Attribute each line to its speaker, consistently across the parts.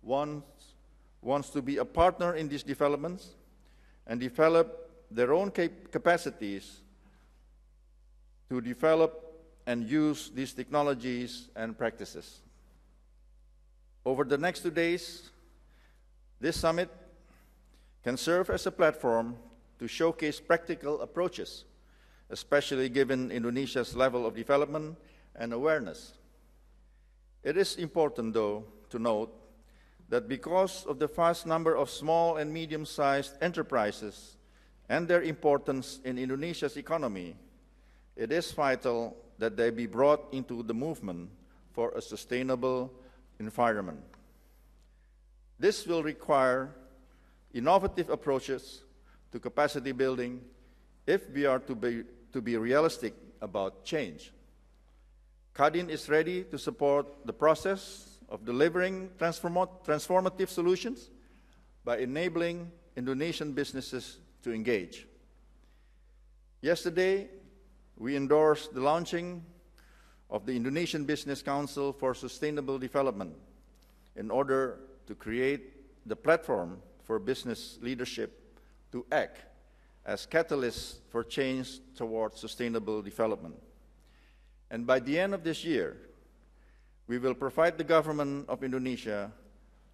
Speaker 1: wants to be a partner in these developments and develop their own capacities to develop and use these technologies and practices. Over the next 2 days, this summit can serve as a platform to showcase practical approaches, especially given Indonesia's level of development and awareness. It is important, though, to note that because of the vast number of small and medium-sized enterprises and their importance in Indonesia's economy, it is vital that they be brought into the movement for a sustainable environment. This will require innovative approaches to capacity building if we are to be realistic about change. Kadin is ready to support the process of delivering transformative solutions by enabling Indonesian businesses to engage. Yesterday, we endorsed the launching of the Indonesian Business Council for Sustainable Development in order to create the platform for business leadership to act as catalysts for change towards sustainable development. And by the end of this year, we will provide the government of Indonesia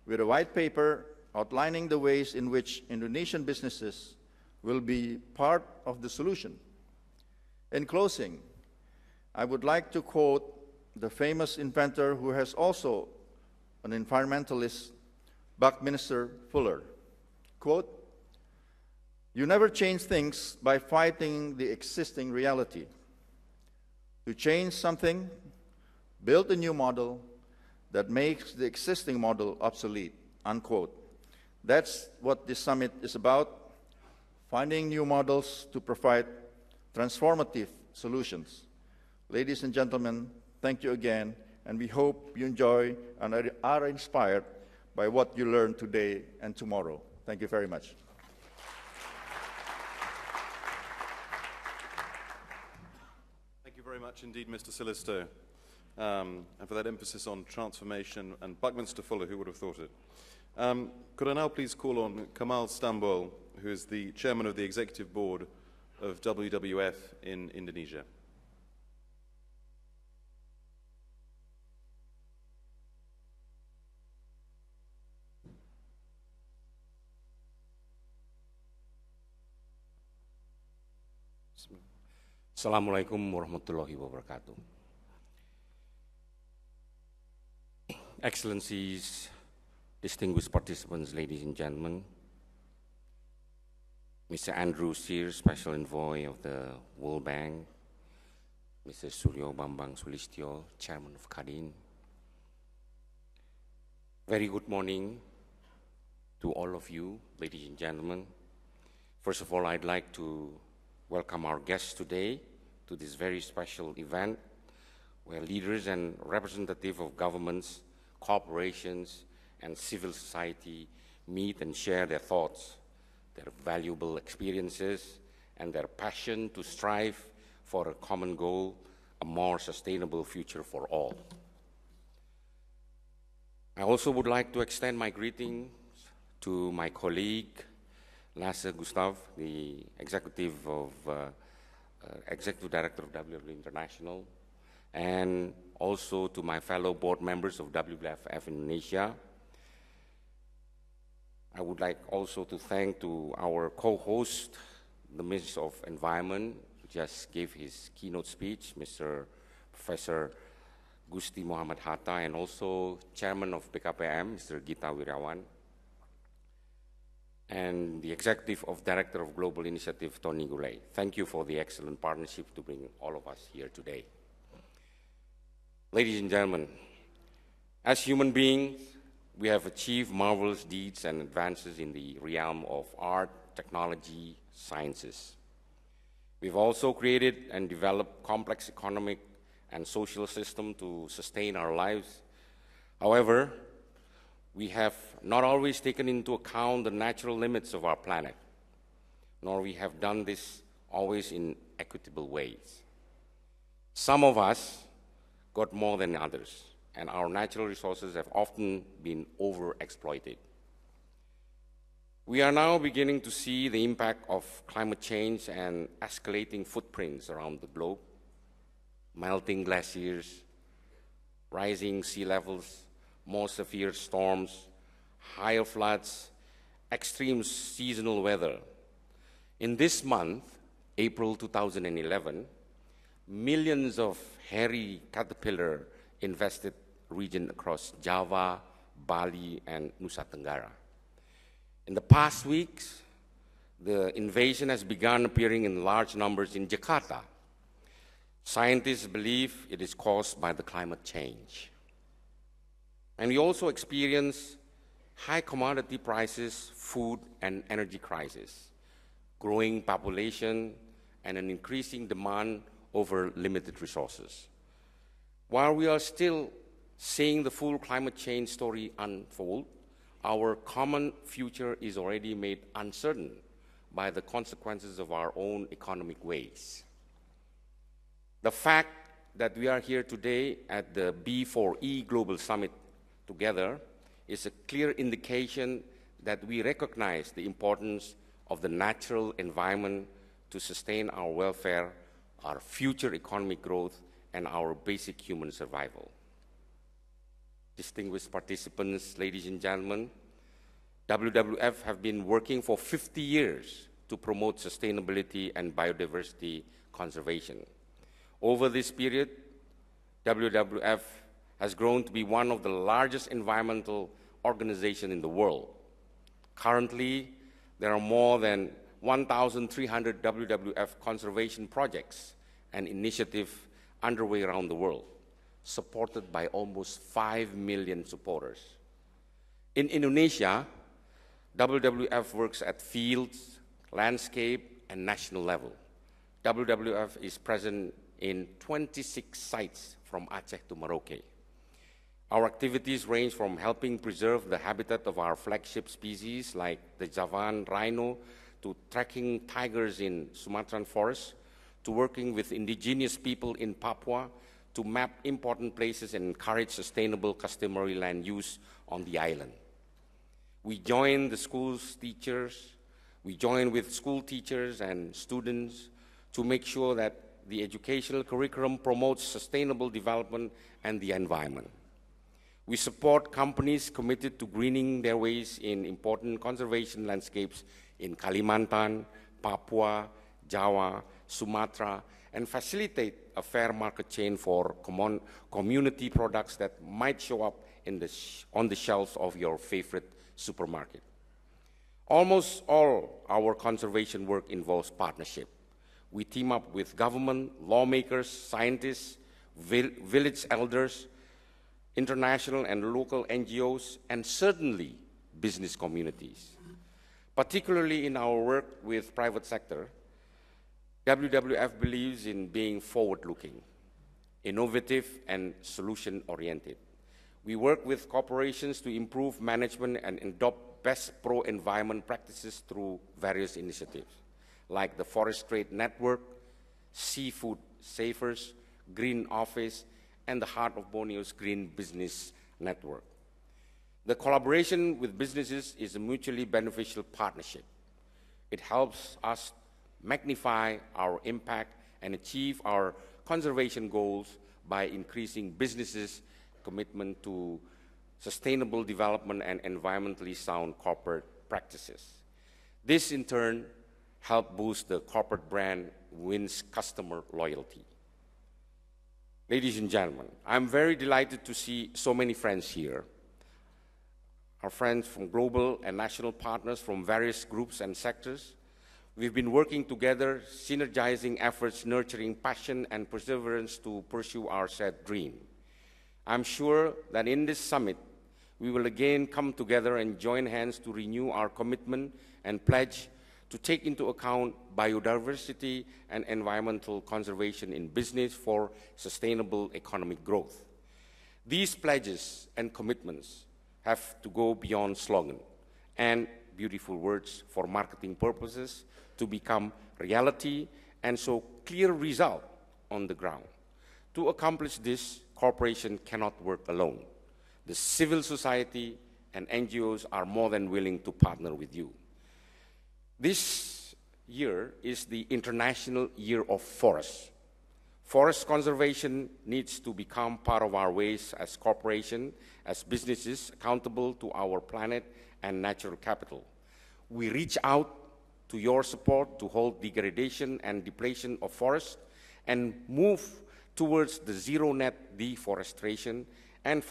Speaker 1: with a white paper outlining the ways in which Indonesian businesses will be part of the solution. In closing, I would like to quote the famous inventor who has also an environmentalist, Buckminster Fuller. Quote, "You never change things by fighting the existing reality. To change something, build a new model that makes the existing model obsolete," unquote. That's what this summit is about, finding new models to provide transformative solutions. Ladies and gentlemen, thank you again, and we hope you enjoy and are inspired by what you learned today and tomorrow. Thank you very much.
Speaker 2: Thank you very much indeed, Mr. Silisto, and for that emphasis on transformation, and Buckminster Fuller, who would have thought it. Could I now please call on Kamal Stambol, who is the chairman of the executive board of WWF in Indonesia.
Speaker 3: Assalamualaikum warahmatullahi wabarakatuh. Excellencies, distinguished participants, ladies and gentlemen, Mr. Andrew Sears, Special Envoy of the World Bank, Mr. Suryo Bambang Sulistyo, Chairman of Kadin. Very good morning to all of you, ladies and gentlemen. First of all, I'd like to welcome our guests today to this very special event where leaders and representatives of governments, corporations, and civil society meet and share their thoughts, their valuable experiences, and their passion to strive for a common goal, a more sustainable future for all. I also would like to extend my greetings to my colleague, Lasse Gustav, the Executive Director of WWF International, and also to my fellow board members of WWF Indonesia. I would like also to thank to our co-host, the Minister of Environment, who just gave his keynote speech, Mr. Professor Gusti Muhammad Hatta, and also Chairman of BKPM, Mr. Gita Wirawan, and the Executive Director of Global Initiative, Tony Goulet. Thank you for the excellent partnership to bring all of us here today. Ladies and gentlemen, as human beings, we have achieved marvelous deeds and advances in the realm of art, technology, sciences. We've also created and developed complex economic and social systems to sustain our lives. However, we have not always taken into account the natural limits of our planet, nor we have done this always in equitable ways. Some of us got more than others, and our natural resources have often been overexploited. We are now beginning to see the impact of climate change and escalating footprints around the globe. Melting glaciers, rising sea levels, more severe storms, higher floods, extreme seasonal weather. In this month, April 2011, millions of hairy caterpillar infested regions across Java, Bali, and Nusa Tenggara. In the past weeks, the invasion has begun appearing in large numbers in Jakarta. Scientists believe it is caused by the climate change. And we also experience high commodity prices, food and energy crisis, growing population, and an increasing demand over limited resources. While we are still seeing the full climate change story unfold, our common future is already made uncertain by the consequences of our own economic ways. The fact that we are here today at the B4E Global Summit together is a clear indication that we recognize the importance of the natural environment to sustain our welfare, our future economic growth, and our basic human survival. Distinguished participants, ladies and gentlemen, WWF have been working for 50 years to promote sustainability and biodiversity conservation. Over this period, WWF has grown to be one of the largest environmental organizations in the world. Currently, there are more than 1,300 WWF conservation projects and initiatives underway around the world, supported by almost 5 million supporters. In Indonesia, WWF works at fields, landscape, and national level. WWF is present in 26 sites from Aceh to Merauke. Our activities range from helping preserve the habitat of our flagship species like the Javan rhino, to tracking tigers in Sumatran forest, to working with indigenous people in Papua, to map important places and encourage sustainable customary land use on the island. We join the schools teachers, we join with school teachers and students to make sure that the educational curriculum promotes sustainable development and the environment. We support companies committed to greening their ways in important conservation landscapes in Kalimantan, Papua, Java, Sumatra, and facilitate a fair market chain for community products that might show up on the shelves of your favorite supermarket. Almost all our conservation work involves partnership. We team up with government, lawmakers, scientists, village elders, international and local NGOs, and certainly business communities. Particularly in our work with private sector, WWF believes in being forward-looking, innovative, and solution-oriented. We work with corporations to improve management and adopt best pro-environment practices through various initiatives, like the Forest Trade Network, Seafood Savers, Green Office, and the Heart of Borneo's Green Business Network. The collaboration with businesses is a mutually beneficial partnership. It helps us magnify our impact and achieve our conservation goals by increasing businesses' commitment to sustainable development and environmentally sound corporate practices. This, in turn, helps boost the corporate brand, wins customer loyalty. Ladies and gentlemen, I'm very delighted to see so many friends here. Our friends from global and national partners from various groups and sectors. We've been working together, synergizing efforts, nurturing passion and perseverance to pursue our shared dream. I'm sure that in this summit, we will again come together and join hands to renew our commitment and pledge to take into account biodiversity and environmental conservation in business for sustainable economic growth. These pledges and commitments have to go beyond slogan and beautiful words for marketing purposes to become reality and show clear result on the ground. To accomplish this, corporation cannot work alone. The civil society and NGOs are more than willing to partner with you. This year is the International Year of Forests. Forest conservation needs to become part of our ways as corporations, as businesses, accountable to our planet and natural capital. We reach out to your support to halt degradation and depletion of forests and move towards the zero net deforestation and